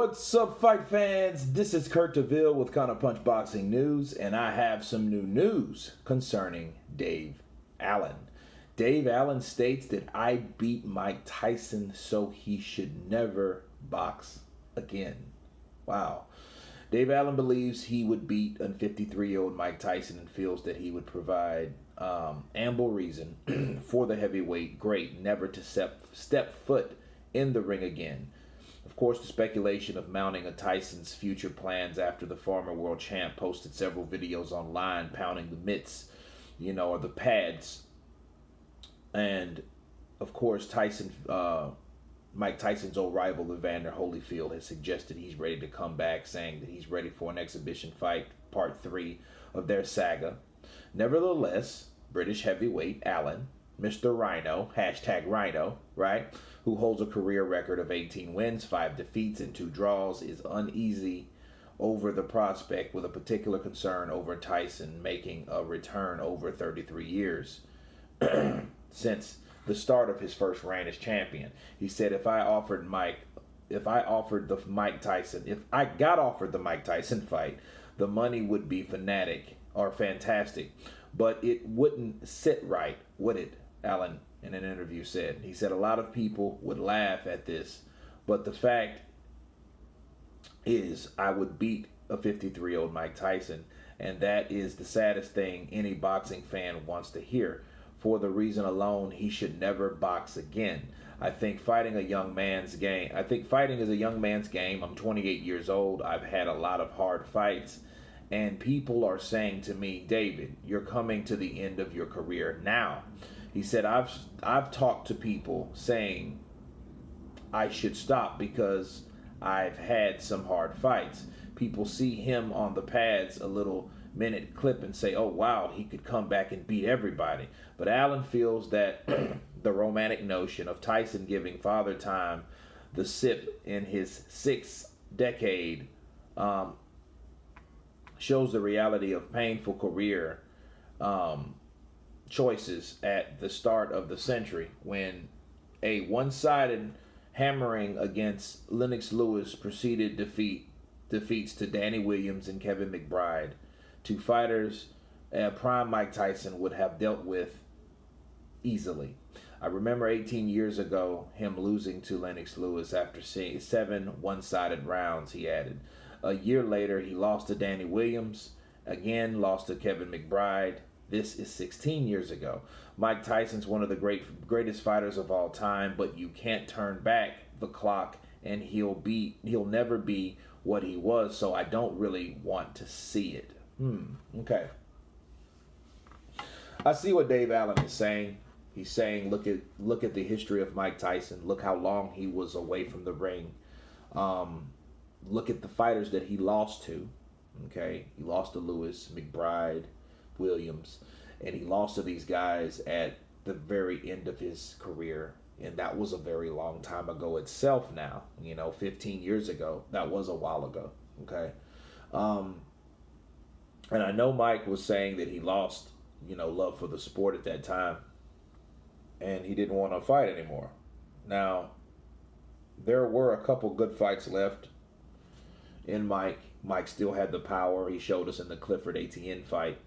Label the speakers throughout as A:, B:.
A: What's up, fight fans? This is Kurt DeVille with Counterpunch Boxing News, and I have some new news concerning Dave Allen. Dave Allen states that I beat Mike Tyson, so he should never box again. Wow. Dave Allen believes he would beat a 53-year-old Mike Tyson and feels that he would provide ample reason for the heavyweight great never to step foot in the ring again. Of course, the speculation of mounting a Tyson's future plans after the former world champ posted several videos online pounding the mitts, or the pads. And, of course, Mike Tyson's old rival, Evander Holyfield, has suggested he's ready to come back, saying that he's ready for an exhibition fight, part 3 of their saga. Nevertheless, British heavyweight Allen, Mr. Rhino, #Rhino, right, who holds a career record of 18 wins, 5 defeats, and 2 draws, is uneasy over the prospect, with a particular concern over Tyson making a return over 33 years since the start of his first reign as champion. He said, if I got offered the Mike Tyson fight, the money would be fantastic, but it wouldn't sit right, would it? Allen in an interview said. He said a lot of people would laugh at this, but the fact is I would beat a 53-year-old Mike Tyson, and that is the saddest thing any boxing fan wants to hear. For the reason alone, he should never box again. I think fighting is a young man's game. I'm 28 years old. I've had a lot of hard fights, and people are saying to me, David, you're coming to the end of your career now. He said, I've talked to people saying I should stop because I've had some hard fights. People see him on the pads a little minute clip and say, oh, wow, he could come back and beat everybody. But Allen feels that the romantic notion of Tyson giving Father Time the sip in his 6th decade shows the reality of painful career choices at the start of the century, when a one-sided hammering against Lennox Lewis preceded defeats to Danny Williams and Kevin McBride, 2 fighters prime Mike Tyson would have dealt with easily. I remember 18 years ago him losing to Lennox Lewis after seeing 7 one-sided rounds, he added. A year later, he lost to Danny Williams, again lost to Kevin McBride. This is 16 years ago. Mike Tyson's one of the greatest fighters of all time, but you can't turn back the clock, and he'll never be what he was, so I don't really want to see it. Okay. I see what Dave Allen is saying. He's saying, look at the history of Mike Tyson. Look how long he was away from the ring. Look at the fighters that he lost to. Okay, he lost to Lewis, McBride, Williams, and he lost to these guys at the very end of his career, and that was a very long time ago itself now. 15 years ago. That was a while ago. Okay. And I know Mike was saying that he lost, love for the sport at that time, and he didn't want to fight anymore. Now, there were a couple good fights left in Mike. Mike still had the power. He showed us in the Clifford ATN fight.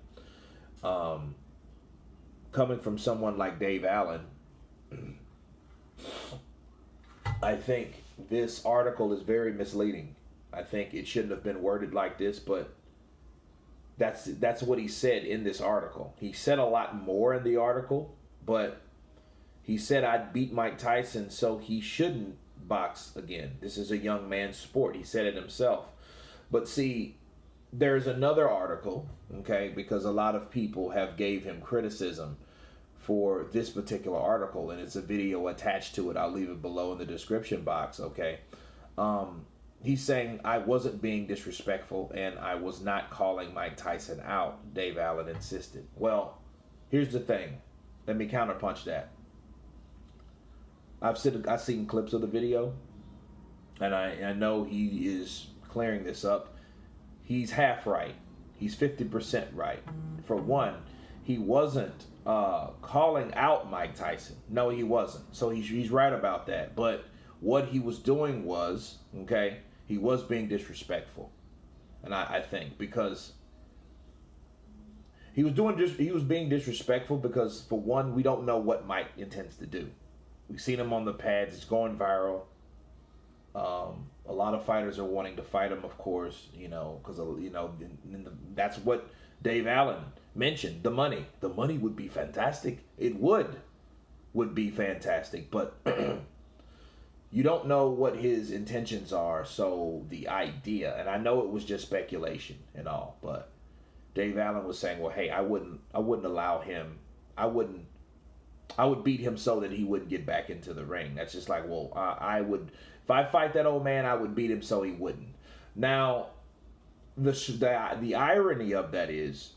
A: Coming from someone like Dave Allen, I think this article is very misleading. I think it shouldn't have been worded like this, but that's what he said in this article. He said a lot more in the article, but he said I'd beat Mike Tyson, so he shouldn't box again. This is a young man's sport. He said it himself. But see, there's another article, okay, because a lot of people have gave him criticism for this particular article, and it's a video attached to it. I'll leave it below in the description box, okay? He's saying I wasn't being disrespectful and I was not calling Mike Tyson out, Dave Allen insisted. Well, here's the thing. Let me counterpunch that. I've seen clips of the video, and I know he is clearing this up. He's half right. He's 50% right. For one, he wasn't calling out Mike Tyson. No, he wasn't. So he's right about that. But what he was doing was, okay, He was being disrespectful, and I think because he was being disrespectful because, for one, we don't know what Mike intends to do. We've seen him on the pads; it's going viral. A lot of fighters are wanting to fight him, of course, because that's what Dave Allen mentioned. The money would be fantastic. It would be fantastic, but you don't know what his intentions are. So the idea, and I know it was just speculation and all, but Dave Allen was saying, well, hey, I wouldn't allow him. I would beat him so that he wouldn't get back into the ring. That's just like, well, I would, if I fight that old man, I would beat him so he wouldn't. Now, the irony of that is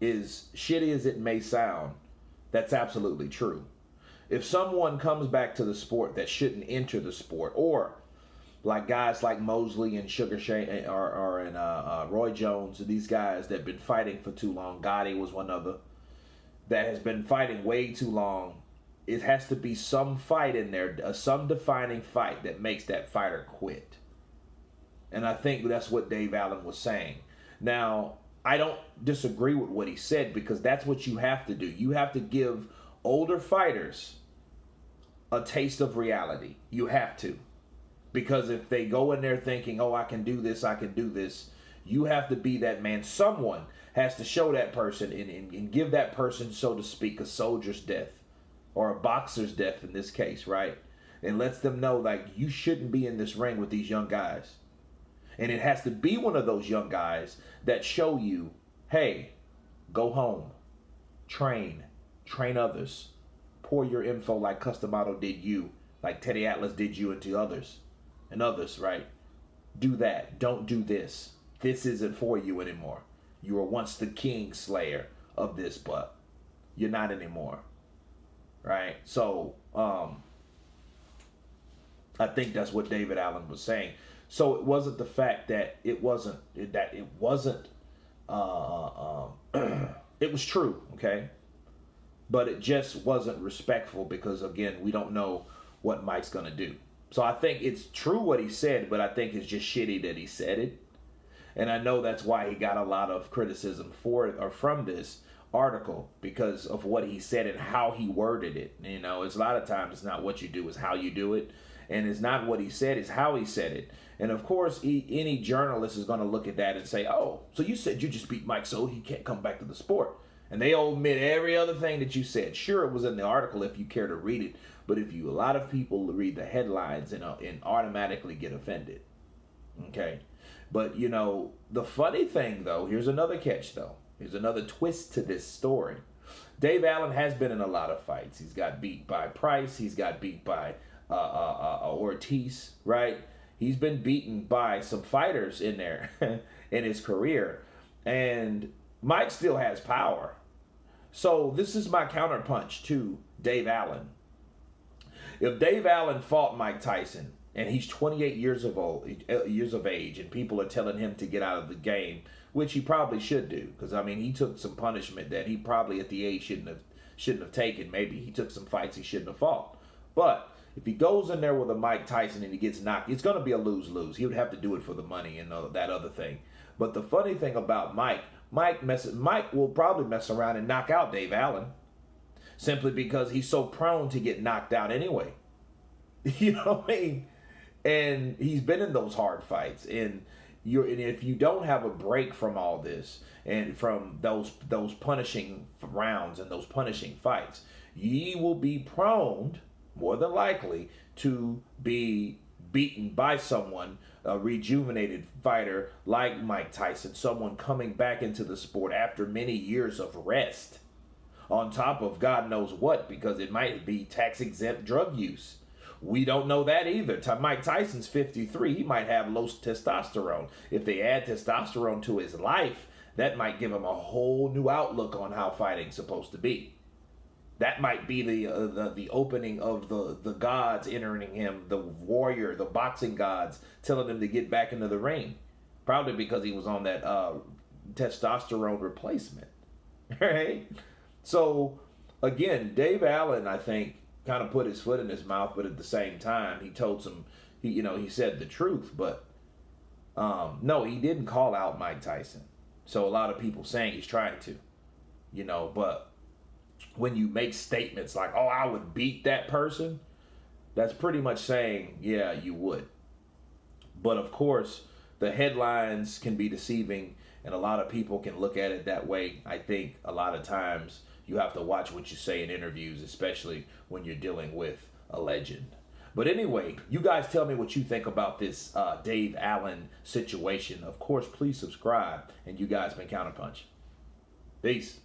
A: shitty as it may sound, that's absolutely true. If someone comes back to the sport that shouldn't enter the sport, or like guys like Mosley and Sugar Shane and Roy Jones, these guys that have been fighting for too long, Gotti was one other, that has been fighting way too long, it has to be some fight in there, some defining fight that makes that fighter quit. And I think that's what Dave Allen was saying. Now, I don't disagree with what he said, because that's what you have to do. You have to give older fighters a taste of reality. You have to. Because if they go in there thinking, oh, I can do this, you have to be that man. Someone has to show that person and give that person, so to speak, a soldier's death, or a boxer's death in this case, right? And lets them know, like, you shouldn't be in this ring with these young guys. And it has to be one of those young guys that show you, hey, go home, train others, pour your info like Customato did you, like Teddy Atlas did you into others, and others, right? Do that. Don't do this. This isn't for you anymore. You were once the king slayer of this, but you're not anymore, right? So, I think that's what David Allen was saying. So it wasn't the fact that it wasn't, it was true, okay? But it just wasn't respectful, because, again, we don't know what Mike's going to do. So I think it's true what he said, but I think it's just shitty that he said it. And I know that's why he got a lot of criticism for it, or from this article, because of what he said and how he worded it. It's a lot of times it's not what you do, it's how you do it. And it's not what he said, it's how he said it. And of course, any journalist is going to look at that and say, oh, so you said you just beat Mike so he can't come back to the sport. And they omit every other thing that you said. Sure, it was in the article if you care to read it. But a lot of people read the headlines and automatically get offended. Okay? But, the funny thing, though, here's another catch, though. Here's another twist to this story. Dave Allen has been in a lot of fights. He's got beat by Price. He's got beat by Ortiz, right? He's been beaten by some fighters in there in his career. And Mike still has power. So this is my counterpunch to Dave Allen. If Dave Allen fought Mike Tyson, and he's 28 years of age, and people are telling him to get out of the game, which he probably should do, because he took some punishment that he probably at the age shouldn't have taken. Maybe he took some fights he shouldn't have fought. But if he goes in there with a Mike Tyson and he gets knocked, it's going to be a lose-lose. He would have to do it for the money and that other thing. But the funny thing about Mike will probably mess around and knock out Dave Allen, simply because he's so prone to get knocked out anyway. You know what I mean? And he's been in those hard fights, and if you don't have a break from all this and from those punishing rounds and those punishing fights, ye will be prone, more than likely, to be beaten by someone, a rejuvenated fighter like Mike Tyson, someone coming back into the sport after many years of rest, on top of God knows what, because it might be tax-exempt drug use. We don't know that either. Mike Tyson's 53. He might have low testosterone. If they add testosterone to his life, that might give him a whole new outlook on how fighting's supposed to be. That might be the opening of the gods entering him, the warrior, the boxing gods, telling him to get back into the ring. Probably because he was on that testosterone replacement. Right? So, again, Dave Allen, I think, kind of put his foot in his mouth, but at the same time, he told some he said the truth, but no, he didn't call out Mike Tyson. So a lot of people saying he's trying to, but when you make statements like, "Oh, I would beat that person," that's pretty much saying, "Yeah, you would." But of course, the headlines can be deceiving, and a lot of people can look at it that way. I think a lot of times you have to watch what you say in interviews, especially when you're dealing with a legend. But anyway, you guys tell me what you think about this Dave Allen situation. Of course, please subscribe, and you guys been Counterpunch. Peace.